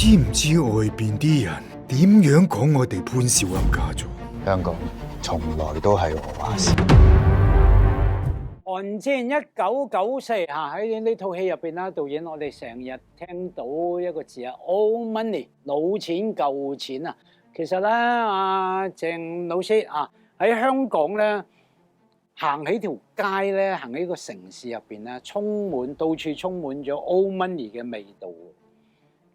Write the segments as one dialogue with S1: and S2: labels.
S1: 知唔知外邊啲人點樣講我哋潘少庵家族？
S2: 香港從來都係我話事。
S3: 寒戰1994喺呢套戲入邊啦，導演我哋成日聽到一個字啊 ，old money 老錢舊錢啊。其實咧，阿鄭老師啊喺香港咧行喺條街咧，行喺個城市入邊咧，到處充滿咗 old money 嘅味道。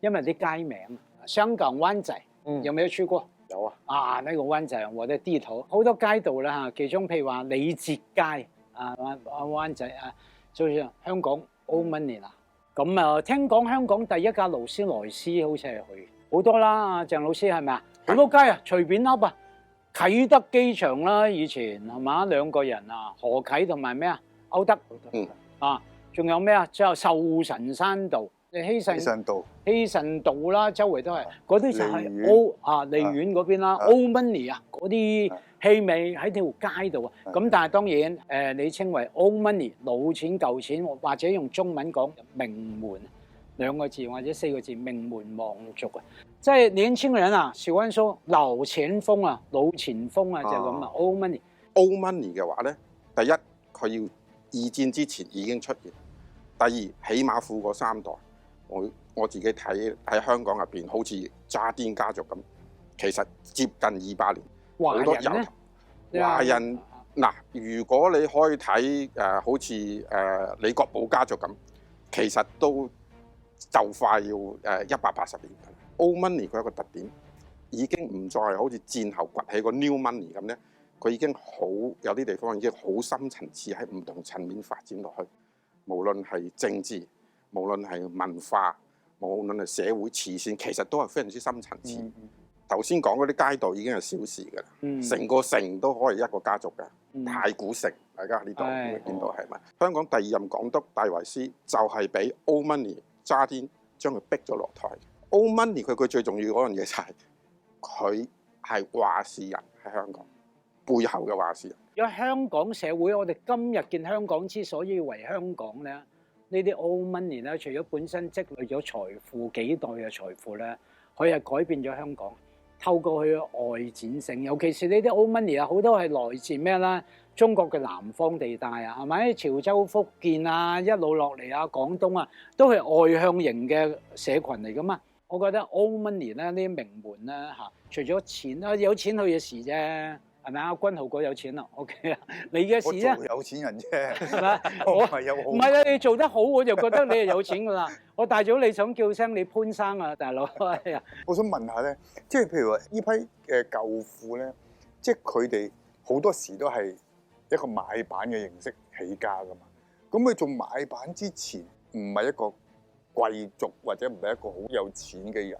S3: 因為啲街名，香港灣仔，有冇去過？
S2: 有啊。
S3: 啊，呢個灣仔我哋地頭好多街道啦嚇，其中譬如話李節街。灣仔啊，就似香港 old money 啦。咁啊，聽講香港第一架勞斯萊斯好似係去好多啦。鄭老師係咪啊？好多街啊，隨便噏啊。啟德機場啦，以前係嘛兩個人啊，何啟同埋咩啊？歐德。啊，仲有咩啊？之後壽臣山道、希慎道啦，周圍都係嗰啲就係 old 利園嗰邊啦 ，old money 啊嗰啲。氣味喺條街度啊，咁但係當然你稱為 old money 老錢舊錢，或者用中文講名門兩個字或者四個字名門望族啊，即係年輕人啊，喜歡說老前鋒啊，老前鋒啊，就係咁啊 old money。old
S4: money 嘅話咧，第一佢要二戰之前已經出現，第二起碼富過三代。我自己睇喺香港入邊，好似渣甸家族咁，其實接近200年。好多由華人嗱，如果你可以睇好似李國寶家族咁，其實都就快要180年㗎啦。old money 佢有一個特點，已經唔再係好似戰後崛起個 new money 咁咧，佢已經好有啲地方已經好深層次喺唔同層面發展落去，無論係政治，無論係文化，無論係社會慈善，其實都係非常之深層次。頭先講嗰啲街道已經係小事㗎啦，成個城都可以一個家族嘅。太古城，大家喺呢度會見到係咪？香港第二任港督戴維斯就係俾 old money 渣甸將佢逼咗落台。old money 佢最重要嗰樣嘢就係佢係話事人喺香港背後嘅話事人。
S3: 如果香港社會，我哋今日見香港之所以為香港咧，呢啲 old money 咧，除咗本身積累咗財富幾代嘅財富咧，佢係改變咗香港。透過佢嘅外展性，尤其是呢啲 old money 啊，好多係來自咩啦？中國嘅南方地帶啊，係咪？潮州、福建啊，一路落嚟啊，廣東啊，都係外向型嘅社群嚟噶嘛。我覺得 old money 咧，呢啲名門咧嚇，除咗錢啦，有錢去嘅事啫。係咪啊？君豪哥有錢啦 ，OK 啊？你嘅事啫，
S2: 我做有錢人啫，
S3: 係咪？
S2: 我唔係有好。
S3: 唔係啊！你做得好，我就覺得你係有錢噶啦。我大早你想叫聲你潘生啊，大佬。哎呀，
S2: 我想問下咧，即係譬如話呢批嘅舊婦咧，即係佢哋好多時都係一個買辦嘅形式起家噶嘛。咁佢做買辦之前，唔係一個貴族或者唔係一個好有錢嘅人。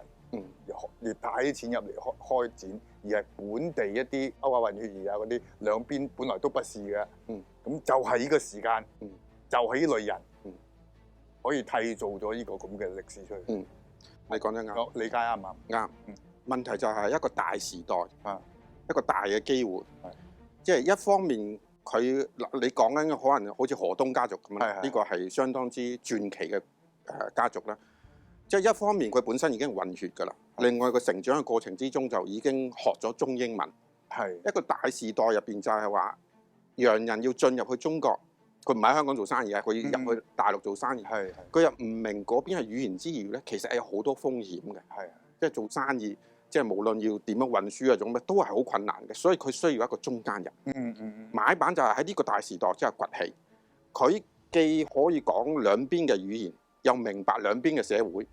S2: 要帶啲錢入嚟開展，而係本地一啲歐亞混血兒啊嗰啲，兩邊本來都不是嘅。咁就係呢個時間，就係呢類人，可以締造咗呢個咁嘅歷史出嚟。
S4: 你講得啱，
S2: 理解啱唔啱？
S4: 啱。問題就係一個大時代，一個大嘅機會。即係一方面佢你講緊可能好似河東家族咁樣，呢個係相當之傳奇嘅家族啦。即係一方面佢本身已經混血㗎啦，另外佢成長嘅過程之中就已經學咗中英文。一個大時代入邊就係話，洋人要進入去中國，佢唔喺香港做生意啊，佢要入去大陸做生意。佢又唔明嗰邊係語言之餘咧，其實係有好多風險嘅。即係做生意，即係無論要點樣運輸啊，種咩都係好困難嘅，所以佢需要一個中間人。買辦就係喺呢個大時代之後崛起，佢既可以講兩邊嘅語言，又明白兩邊嘅社會。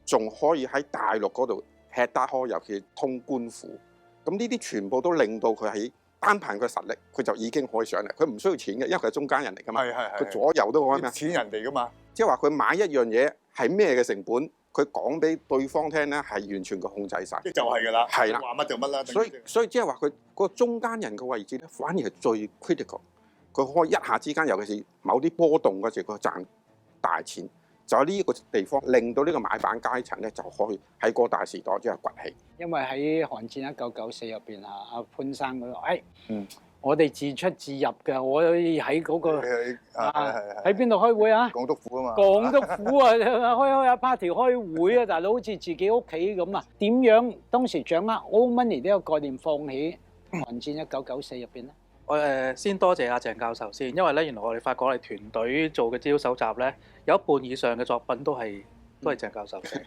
S4: 仲可以喺大陸嗰度吃得開，尤其是通官府，咁呢啲全部都令到佢喺單憑佢實力，佢就已經可以上嚟。佢唔需要錢嘅，因為佢係中間人嚟噶嘛。佢左右都可以咩？
S2: 錢人哋噶嘛。即
S4: 係話佢買一樣嘢係咩嘅成本，佢講俾對方聽咧，係完全佢控制晒。
S2: 即就係㗎啦。係啦。話乜就乜啦。
S4: 所以即係話佢個中間人嘅位置咧，反而係最 critical。佢可以一下之間，尤其是某啲波動嗰時，佢賺大錢。就喺呢一個地方，令到呢個買辦階層咧，就可以喺個大時代之後崛起。
S3: 因為喺寒戰1994入邊啊，阿潘生嗰度，我哋自出自入嘅，我可以喺嗰個喺邊度開會啊？
S2: 港督府啊嘛。
S3: 港督府啊，開下 party 開會啊，大佬好似自己屋企咁啊！點樣當時掌握 Old Money 呢個概念放喺韓戰1994入邊咧？
S5: 我先多謝阿鄭教授先，因為咧原來我哋發覺我哋團隊做嘅資料搜集咧，有一半以上嘅作品都係鄭教授寫。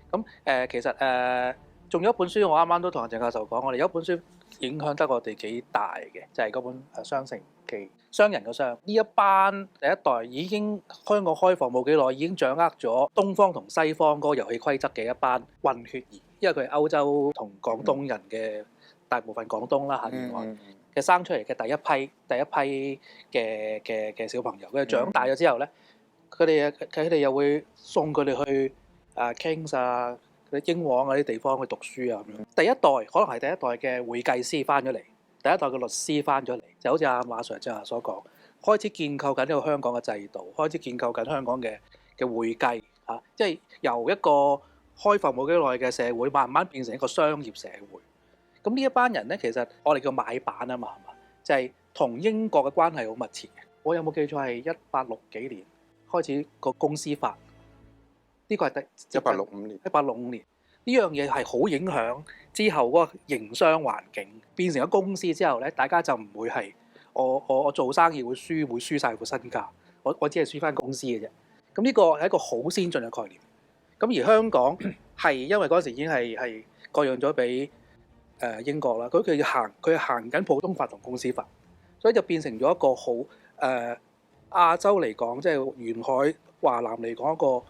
S5: 咁其實仲有一本書，我啱啱都同阿鄭教授講，我哋有一本書影響得我哋幾大嘅，就係嗰本《雙城記》，商人嘅商。呢一班第一代已經香港開放冇幾耐，已經掌握咗東方同西方嗰個遊戲規則嘅一班混血兒，因為佢係歐洲同廣東人嘅大部分廣東啦嚇沿岸嘅生出嚟嘅第一批嘅小朋友。佢哋長大咗之後咧，佢哋又會送佢哋去Kings 啊、英皇嗰啲地方去讀書啊咁樣。第一代可能係第一代嘅會計師翻咗嚟，第一代嘅律師翻咗嚟，就好似阿馬 Sir 正話所講，開始建構緊呢個香港嘅制度，開始建構緊香港嘅會計嚇，即係由一個開放冇幾耐嘅社會，慢慢變成一個商業社會。咁呢一班人咧，其實我哋叫買辦啊嘛，係嘛？就係同英國嘅關係好密切嘅。我有冇記錯係1860幾年開始個公司法？呢個係
S4: 1865年。
S5: 1865年呢樣嘢係好影響之後嗰個營商環境，變成咗公司之後咧，大家就唔會係我做生意會輸晒個身家，我只係輸翻公司嘅啫。咁呢個係一個好先進嘅概念。咁而香港係因為嗰時已經係割讓咗俾英國啦，佢行緊普通法同公司法，所以就變成咗一個好亞洲嚟講，即係沿海華南嚟講一個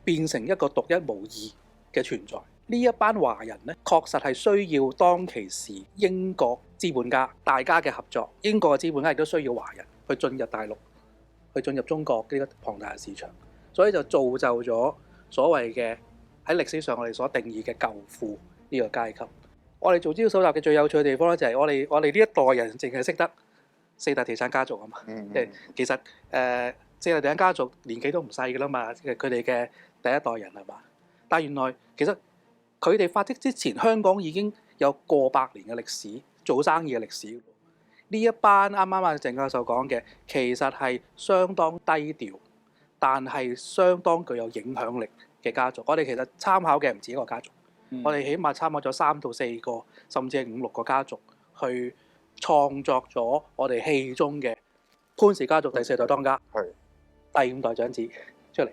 S5: 變成一個獨一無二嘅存在。呢一班華人咧，確實係需要當其時英國資本家大家嘅合作，英國嘅資本家亦都需要華人去進入大陸，去進入中國呢個龐大嘅市場，所以就造就咗所謂嘅喺歷史上我哋所定義嘅舊富呢個階級。我哋做資料搜集嘅最有趣嘅地方咧，就係我哋呢一代人淨係識得四大地產家族啊嘛。即係其實四大地產家族年紀都唔細㗎啦嘛，即係佢哋嘅第一代人係嘛。但係原來其實佢哋發跡之前，香港已經有過百年嘅歷史，做生意嘅歷史。呢一班啱啱阿鄭教授講嘅，其實係相當低調，但係相當具有影響力嘅家族。我哋其實參考嘅唔止一個家族。我哋起碼參考咗3到4個，甚至係5、6個家族，去創作咗我哋戲中嘅潘氏家族第4代當家，第5代長子出嚟。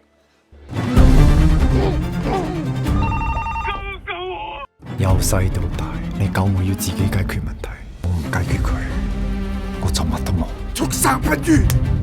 S1: 由細到大，你救我要自己解決問題，我唔解決佢，我就乜都冇。畜生不如！